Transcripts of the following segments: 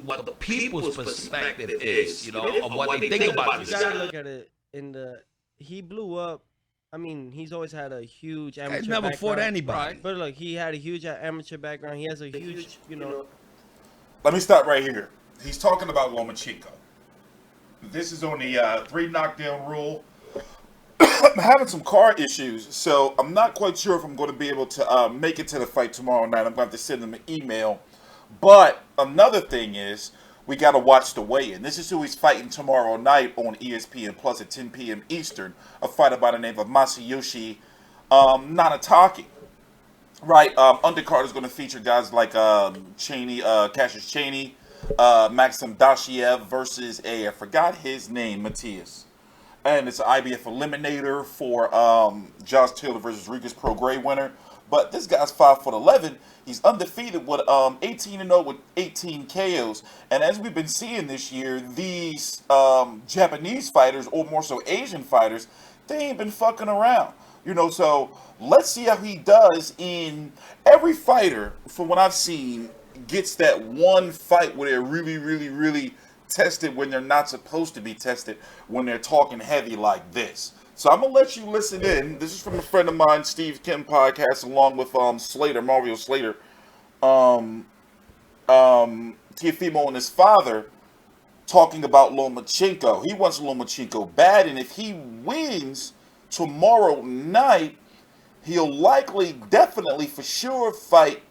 what the people's perspective is, of what they think about You this gotta guy. look at it in the. He blew up. I mean, he's always had a huge amateur He's never fought background. anybody. But look, he had a huge amateur background. He has a huge, Let me stop right here. He's talking about Lomachenko. This is on the 3 knockdown rule. I'm having some car issues, so I'm not quite sure if I'm going to be able to make it to the fight tomorrow night. I'm going to have to send him an email. But another thing is, we got to watch the weigh-in. This is who he's fighting tomorrow night on ESPN Plus at 10 p.m. Eastern. A fighter by the name of Masayoshi Nanataki. Right, Undercard is going to feature guys like Cassius Chaney, Maxim Dadashev versus I forgot his name, Matias. And it's an IBF eliminator for Josh Taylor versus Riga's Pro Grade winner. But this guy's 5'11". He's undefeated with 18-0 with 18 KOs. And as we've been seeing this year, these Japanese fighters, or more so Asian fighters, they ain't been fucking around. So let's see how he does in every fighter, from what I've seen, gets that one fight where they're really, really, really tested when they're not supposed to be tested, when they're talking heavy like this. So I'm going to let you listen in. This is from a friend of mine, Steve Kim podcast, along with Mario Slater, Teofimo and his father, talking about Lomachenko. He wants Lomachenko bad, and if he wins tomorrow night, he'll likely, definitely, for sure fight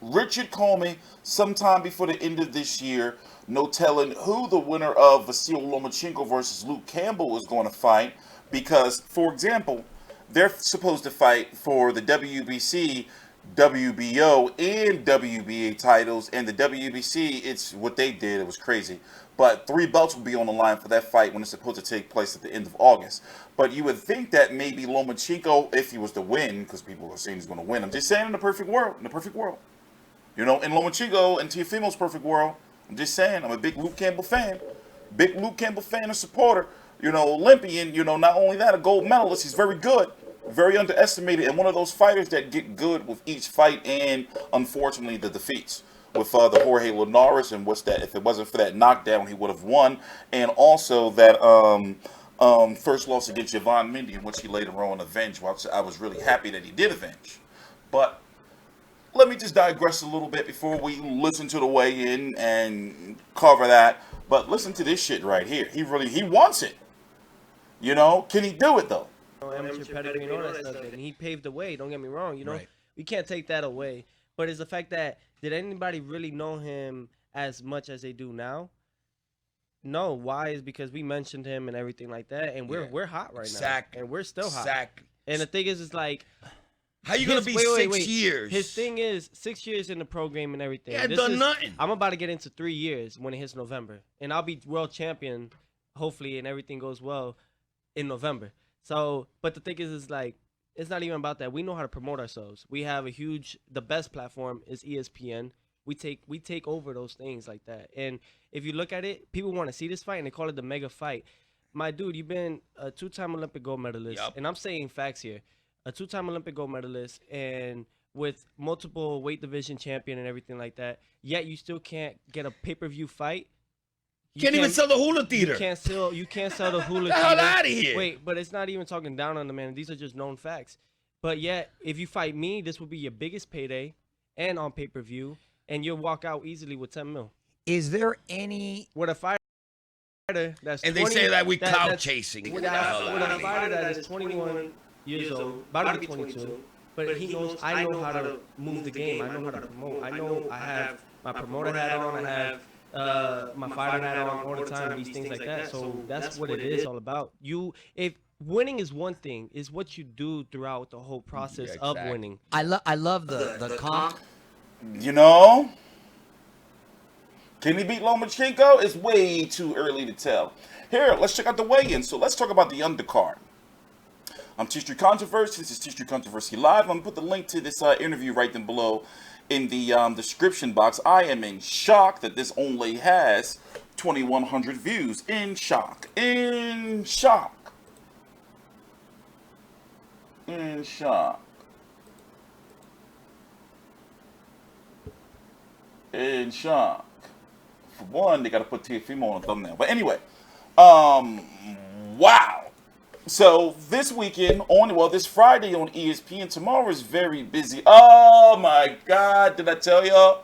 Richard Commey sometime before the end of this year. No telling who the winner of Vasyl Lomachenko versus Luke Campbell is going to fight. Because, for example, they're supposed to fight for the WBC, WBO, and WBA titles. And the WBC, it's what they did. It was crazy. But 3 belts will be on the line for that fight when it's supposed to take place at the end of August. But you would think that maybe Lomachenko, if he was to win, because people are saying he's going to win. I'm just saying in the perfect world. In Lomachenko and Teofimo's perfect world, I'm just saying, I'm a big Luke Campbell fan. Big Luke Campbell fan and supporter. Olympian, not only that, a gold medalist. He's very good. Very underestimated. And one of those fighters that get good with each fight and, unfortunately, the defeats. With the Jorge Linares, and what's that? If it wasn't for that knockdown, he would have won. And also that first loss against Yvonne Mindy, in which he later on avenged. I was really happy that he did avenge. But let me just digress a little bit before we listen to the weigh-in and cover that. But listen to this shit right here. He wants it. Can he do it though? amateur pedigree and all that stuff, and he paved the way. Don't get me wrong. Right. We can't take that away. But it's the fact that, did anybody really know him as much as they do now? No. Why? Is because we mentioned him and everything like that, and we're hot right now, and we're still hot. And the thing is, it's like, how you gonna be 6 years? His thing is 6 years in the pro game and everything. He ain't done nothing. I'm about to get into 3 years when it hits November, and I'll be world champion, hopefully, and everything goes well in November. So, but the thing is like, it's not even about that. We know how to promote ourselves. We have the best platform is ESPN. We take over those things like that. And if you look at it, people want to see this fight and they call it the mega fight. My dude, you've been a 2-time Olympic gold medalist. Yep. And I'm saying facts here. A 2-time Olympic gold medalist and with multiple weight division champion and everything like that. Yet you still can't get a pay-per-view fight. You can't even sell the hula theater. You can't sell the hula theater. Get the hell out of here. Wait, but it's not even talking down on the man. These are just known facts. But yet, if you fight me, this will be your biggest payday and on pay-per-view, and you'll walk out easily with 10 mil. Is there any... With a fighter that's and 20, they say that we clout chasing. With a fighter that is 21 years old, about to be 22, but he knows I know how to move the game. I know how to promote. I know I have my promoter hat on. I have my fighter hat on all the time, these things like that. So that's what it is all about. If winning is one thing, is what you do throughout the whole process of winning. I love the comp. Can he beat Lomachenko? It's way too early to tell. Here, let's check out the weigh-in. So let's talk about the undercard. I'm TstreeT Controversy. This is TstreeT Controversy Live. I'm going to put the link to this interview right down below in the description box. I am in shock that this only has 2,100 views. In shock. In shock. In shock. in shock. For one, they got to put Teofimo on the thumbnail. But anyway, wow. So this weekend this Friday on ESPN, tomorrow is very busy. Oh my God, did I tell y'all?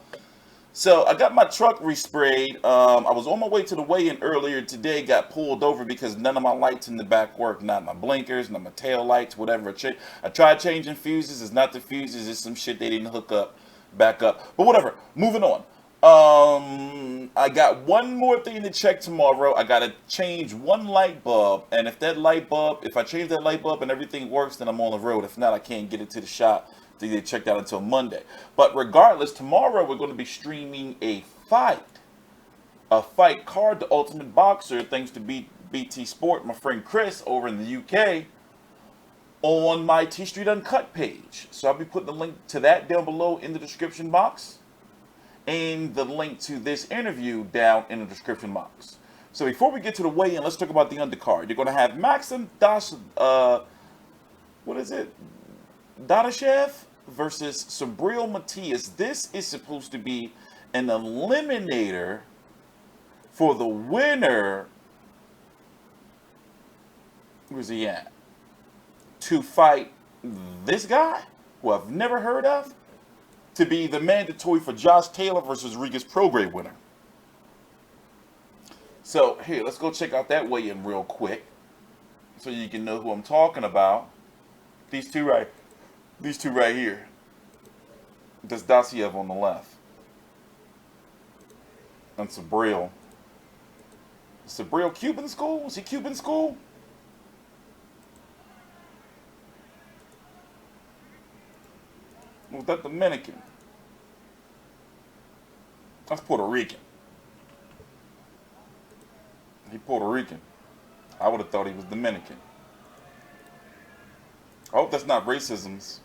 So I got my truck resprayed. I was on my way to the weigh-in earlier today, got pulled over because none of my lights in the back work. Not my blinkers, not my tail lights, whatever. I tried changing fuses. It's not the fuses. It's some shit they didn't hook up, back up. But whatever, moving on. I got one more thing to check tomorrow. I got to change one light bulb. And if I change that light bulb and everything works, then I'm on the road. If not, I can't get it to the shop to get checked out until Monday. But regardless, tomorrow we're going to be streaming a fight card, The Ultimate Boxer, thanks to BT Sport, my friend Chris over in the UK, on my TstreeT Uncut page. So I'll be putting the link to that down below in the description box, and the link to this interview down in the description box. So before we get to the weigh-in, let's talk about the undercard. You're going to have Maxim Dadashev versus Subriel Matias. This is supposed to be an eliminator for the winner. Where's he at? To fight this guy, who I've never heard of, to be the mandatory for Josh Taylor versus Riga's pro grade winner. So here, let's go check out that weigh-in real quick, so you can know who I'm talking about. These two right here. Dadashev on the left, and Subriel. Subriel Cuban school? Was he Cuban school? Was that Dominican? That's Puerto Rican. He Puerto Rican. I would have thought he was Dominican. I hope that's not racisms.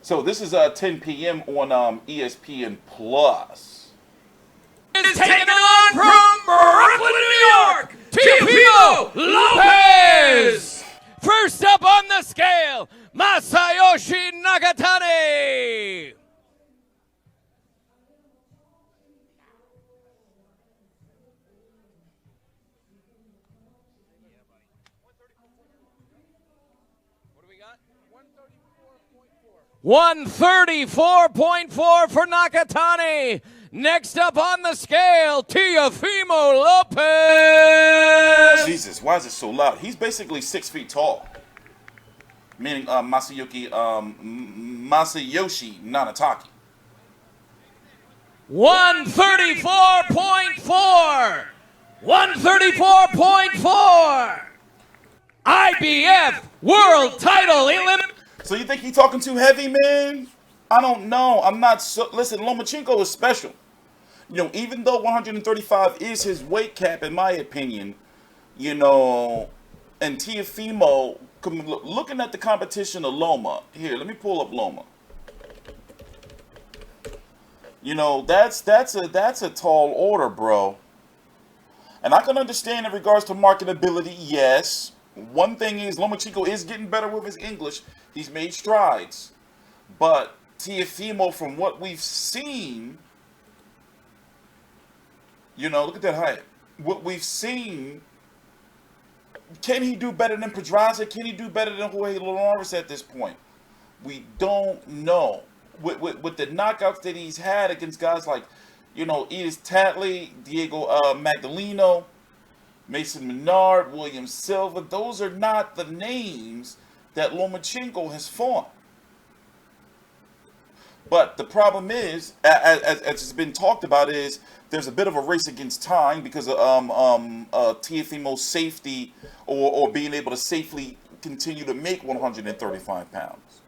So this is 10 p.m. on ESPN Plus. Is taken on from Brooklyn, New York, Teofimo Lopez. First up on the scale, Masayoshi Nakatani. What do we got? 134.4 for Nakatani. Next up on the scale, Teofimo Lopez. Jesus, why is it so loud? He's basically 6 feet tall. Meaning Masayoshi Nanataki. 134.4. 134.4. IBF World Title eliminator. So you think he talking too heavy, man? I don't know. I'm not so. Listen, Lomachenko is special. You know, even though 135 is his weight cap, in my opinion, you know, and Teofimo, looking at the competition of Loma, here, let me pull up Loma. You know, that's a tall order, bro. And I can understand in regards to marketability, yes. One thing is, Lomachenko is getting better with his English. He's made strides. But Teofimo, from what we've seen, you know, look at that height. What we've seen, can he do better than Pedraza? Can he do better than Jorge Linares at this point? We don't know. With the knockouts that he's had against guys like, you know, Edis Tatli, Diego Magdaleno, Mason Menard, William Silva, those are not the names that Lomachenko has fought. But the problem is, as it's been talked about, is there's a bit of a race against time because of Teofimo's safety or being able to safely continue to make 135 pounds.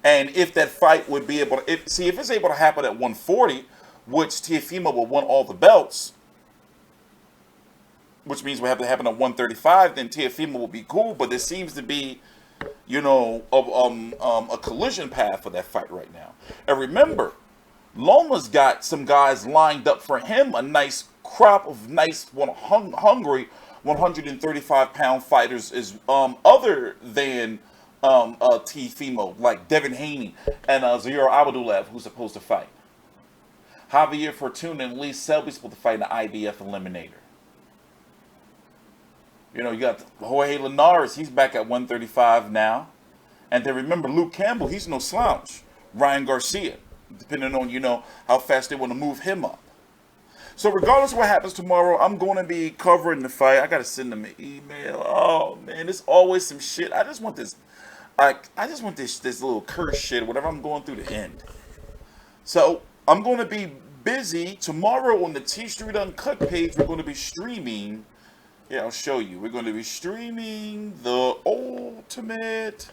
And if that fight would be able to, if it's able to happen at 140, which Teofimo will win all the belts, which means we have to happen at 135, then Teofimo will be cool. But there seems to be, you know, a collision path for that fight right now. And remember, Loma's got some guys lined up for him, a nice crop of hungry 135-pound fighters, is other than Teofimo, like Devin Haney and Zero Abdulaev, who's supposed to fight. Javier Fortuna and Lee Selby's supposed to fight in the IBF eliminator. You know, you got Jorge Linares, he's back at 135 now. And then remember, Luke Campbell, he's no slouch. Ryan Garcia, depending on, you know, how fast they want to move him up. So regardless of what happens tomorrow, I'm going to be covering the fight. I got to send them an email. Oh, man, there's always some shit. I just want this, I just want this little curse shit, whatever I'm going through to end. So I'm going to be busy. Tomorrow on the TstreeT Uncut page, we're going to be streaming. Yeah, I'll show you. We're going to be streaming the Ultimate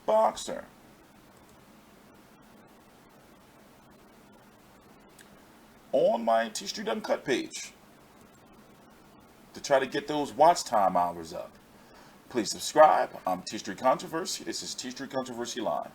Boxer. On my TstreeT Uncut page. To try to get those watch time hours up. Please subscribe. I'm TstreeT Controversy. This is TstreeT Controversy Live.